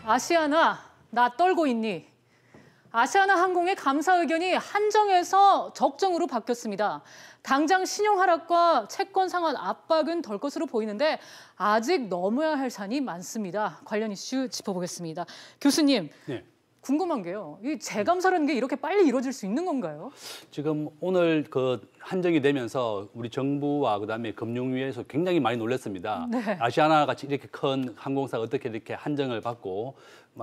아시아나, 나 떨고 있니? 아시아나 항공의 감사 의견이 한정에서 적정으로 바뀌었습니다. 당장 신용 하락과 채권 상환 압박은 덜 것으로 보이는데 아직 넘어야 할 산이 많습니다. 관련 이슈 짚어보겠습니다. 교수님, 네. 궁금한 게요. 이 재감사라는 게 이렇게 빨리 이루어질 수 있는 건가요? 지금 오늘 한정이 되면서 우리 정부와 그다음에 금융위에서 굉장히 많이 놀랐습니다. 네. 아시아나 같이 이렇게 큰 항공사가 어떻게 이렇게 한정을 받고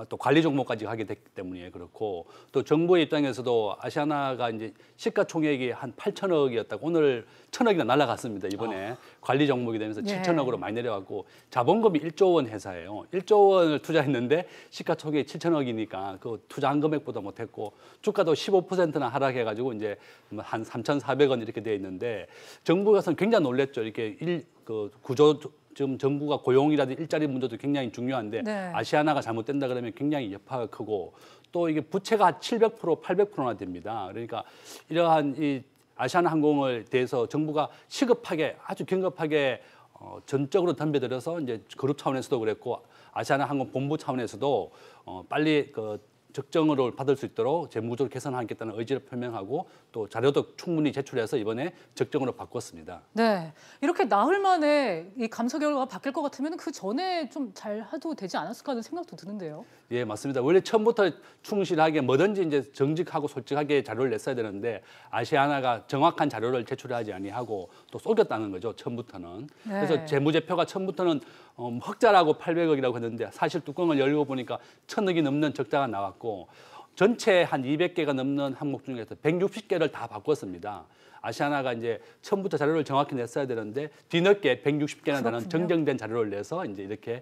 또 관리 종목까지 하게 됐기 때문에 그렇고 또 정부의 입장에서도 아시아나가 이제 시가총액이 한 8천억이었다고 오늘 1,000억이나 날아갔습니다. 이번에 관리 종목이 되면서 7천억으로 많이 내려갔고 자본금이 1조 원 회사예요. 1조 원을 투자했는데 시가총액이 7천억이니까 그 투자한 금액보다 못했고 주가도 15%나 하락해가지고 이제 한 3,400원 이렇게 돼 있는데 정부에서는 굉장히 놀랬죠. 이렇게 구조 지금 정부가 고용이라든지 일자리 문제도 굉장히 중요한데 아시아나가 잘못된다 그러면 굉장히 여파가 크고 또 이게 부채가 700%, 800%나 됩니다. 그러니까 이러한 이 아시아나 항공을 대해서 정부가 시급하게 아주 긴급하게 전적으로 덤벼들어서 이제 그룹 차원에서도 그랬고 아시아나 항공 본부 차원에서도 빨리 적정으로 받을 수 있도록 재무구조를 개선하겠다는 의지를 표명하고 또 자료도 충분히 제출해서 이번에 적정으로 바꿨습니다. 네, 이렇게 나흘 만에 이 감사 결과가 바뀔 것 같으면 그 전에 좀 잘 해도 되지 않았을까 하는 생각도 드는데요. 예, 맞습니다. 원래 처음부터 충실하게 뭐든지 이제 정직하고 솔직하게 자료를 냈어야 되는데 아시아나가 정확한 자료를 제출하지 아니하고 또 속였다는 거죠. 처음부터는. 네. 그래서 재무제표가 처음부터는 흑자라고 800억이라고 했는데 사실 뚜껑을 열고 보니까 1,000억이 넘는 적자가 나왔고 전체 한 200개가 넘는 항목 중에서 160개를 다 바꿨습니다. 아시아나가 이제 처음부터 자료를 정확히 냈어야 되는데 뒤늦게 160개나 되는 정정된 자료를 내서 이제 이렇게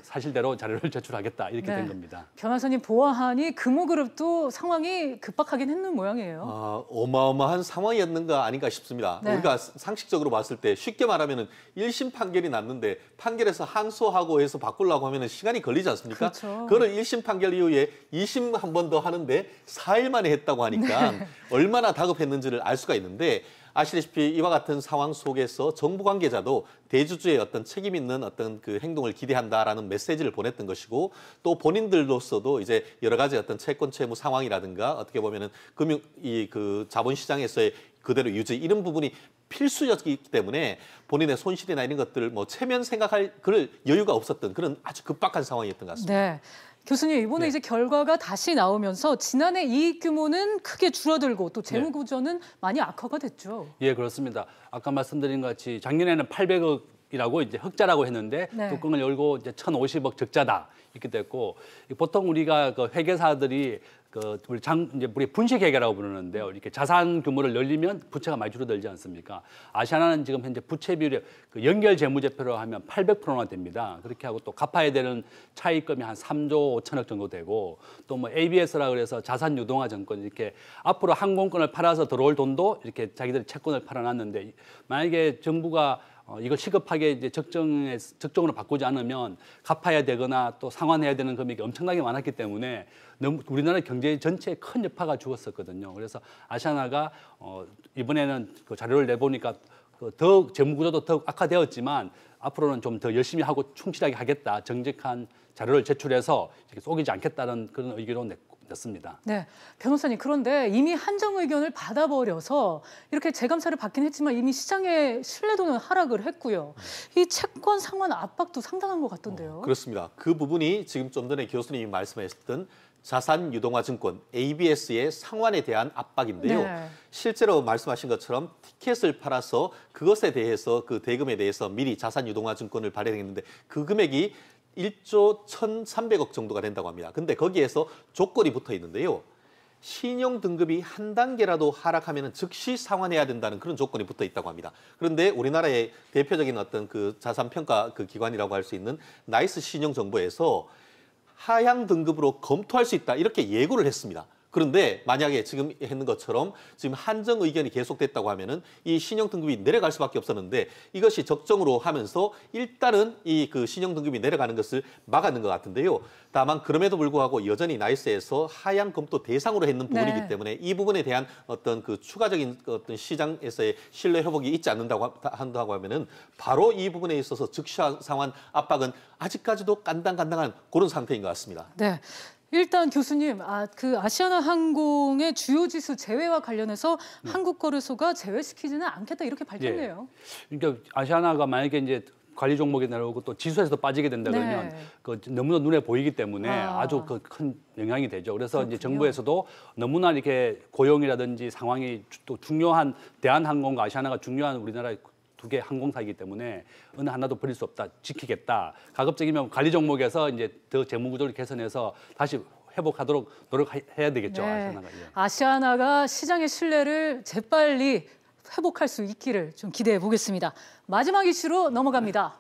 사실대로 자료를 제출하겠다 이렇게 된 겁니다. 변호사님 보아하니 금호그룹도 상황이 급박하긴 했는 모양이에요. 어마어마한 상황이었는가 아닌가 싶습니다. 우리가 상식적으로 봤을 때 쉽게 말하면 1심 판결이 났는데 판결에서 항소하고 해서 바꾸려고 하면 시간이 걸리지 않습니까? 그렇죠. 그걸 1심 판결 이후에 2심 한 번 더 하는데 4일 만에 했다고 하니까 얼마나 다급했는지를 알 수가 있는데 아시다시피 이와 같은 상황 속에서 정부 관계자도 대주주의 어떤 책임 있는 어떤 그 행동을 기대한다라는 메시지를 보냈던 것이고 또 본인들로서도 이제 여러 가지 어떤 채권 채무 상황이라든가 어떻게 보면은 자본시장에서의 그대로 유지 이런 부분이 필수였기 때문에 본인의 손실이나 이런 것들을 체면 생각할 그럴 여유가 없었던 그런 아주 급박한 상황이었던 것 같습니다. 네. 교수님, 이번에 이제 결과가 다시 나오면서 지난해 이익 규모는 크게 줄어들고 또 재무 구조는 많이 악화가 됐죠. 예, 그렇습니다. 아까 말씀드린 것 같이 작년에는 800억이라고 이제 흑자라고 했는데 뚜껑을 열고 이제 1,050억 적자다 이렇게 됐고 보통 우리가 회계사들이 우리 분식회계라고 부르는데요. 이렇게 자산 규모를 늘리면 부채가 많이 줄어들지 않습니까? 아시아나는 지금 현재 부채 비율이 연결 재무제표로 하면 800%나 됩니다. 그렇게 하고 또 갚아야 되는 차입금이 한 3조 5천억 정도 되고 또 ABS라 그래서 자산 유동화 증권 이렇게 앞으로 항공권을 팔아서 들어올 돈도 이렇게 자기들이 채권을 팔아놨는데 만약에 정부가 이걸 시급하게 이제 적정으로 바꾸지 않으면 갚아야 되거나 또 상환해야 되는 금액이 엄청나게 많았기 때문에 우리나라 경제 전체에 큰 여파가 주었었거든요. 그래서 아시아나가 이번에는 그 자료를 내보니까 더 재무구조도 더 악화되었지만 앞으로는 좀 더 열심히 하고 충실하게 하겠다. 정직한 자료를 제출해서 속이지 않겠다는 그런 의견을 냈습니다. 네, 변호사님 그런데 이미 한정 의견을 받아버려서 이렇게 재감사를 받긴 했지만 이미 시장의 신뢰도는 하락을 했고요. 이 채권 상환 압박도 상당한 것 같던데요. 그렇습니다. 그 부분이 지금 좀 전에 교수님이 말씀하셨던 자산 유동화 증권 ABS의 상환에 대한 압박인데요. 실제로 말씀하신 것처럼 티켓을 팔아서 그것에 대해서 그 대금에 대해서 미리 자산 유동화 증권을 발행했는데 그 금액이 1조 1,300억 정도가 된다고 합니다. 근데 거기에서 조건이 붙어 있는데요. 신용 등급이 한 단계라도 하락하면 즉시 상환해야 된다는 그런 조건이 붙어 있다고 합니다. 그런데 우리나라의 대표적인 어떤 그 자산평가 그 기관이라고 할 수 있는 나이스 신용정보에서 하향 등급으로 검토할 수 있다 이렇게 예고를 했습니다. 그런데 만약에 지금 했는 것처럼 지금 한정 의견이 계속됐다고 하면은 이 신용 등급이 내려갈 수밖에 없었는데 이것이 적정으로 하면서 일단은 이 그 신용 등급이 내려가는 것을 막았는 것 같은데요. 다만 그럼에도 불구하고 여전히 나이스에서 하향 검토 대상으로 했는 부분이기 네. 때문에 이 부분에 대한 어떤 그 추가적인 어떤 시장에서의 신뢰 회복이 있지 한다고 하면은 바로 이 부분에 있어서 즉시 상환 압박은 아직까지도 간당간당한 그런 상태인 것 같습니다. 네. 일단 교수님, 그 아시아나 항공의 주요 지수 제외와 관련해서 한국거래소가 제외시키지는 않겠다 이렇게 밝혔네요. 그러니까 아시아나가 만약에 이제 관리 종목이 내려오고 또 지수에서도 빠지게 된다 그러면 네. 그 너무나 눈에 보이기 때문에 아주 큰 영향이 되죠. 그래서 이제 정부에서도 너무나 이렇게 고용이라든지 상황이 또 중요한 대한항공과 아시아나가 중요한 우리나라의 두 개 항공사이기 때문에 어느 하나도 버릴 수 없다, 지키겠다. 가급적이면 관리 종목에서 이제 더 재무 구조를 개선해서 다시 회복하도록 노력해야 되겠죠. 네. 아시아나가. 예. 아시아나가 시장의 신뢰를 재빨리 회복할 수 있기를 좀 기대해 보겠습니다. 마지막 이슈로 넘어갑니다.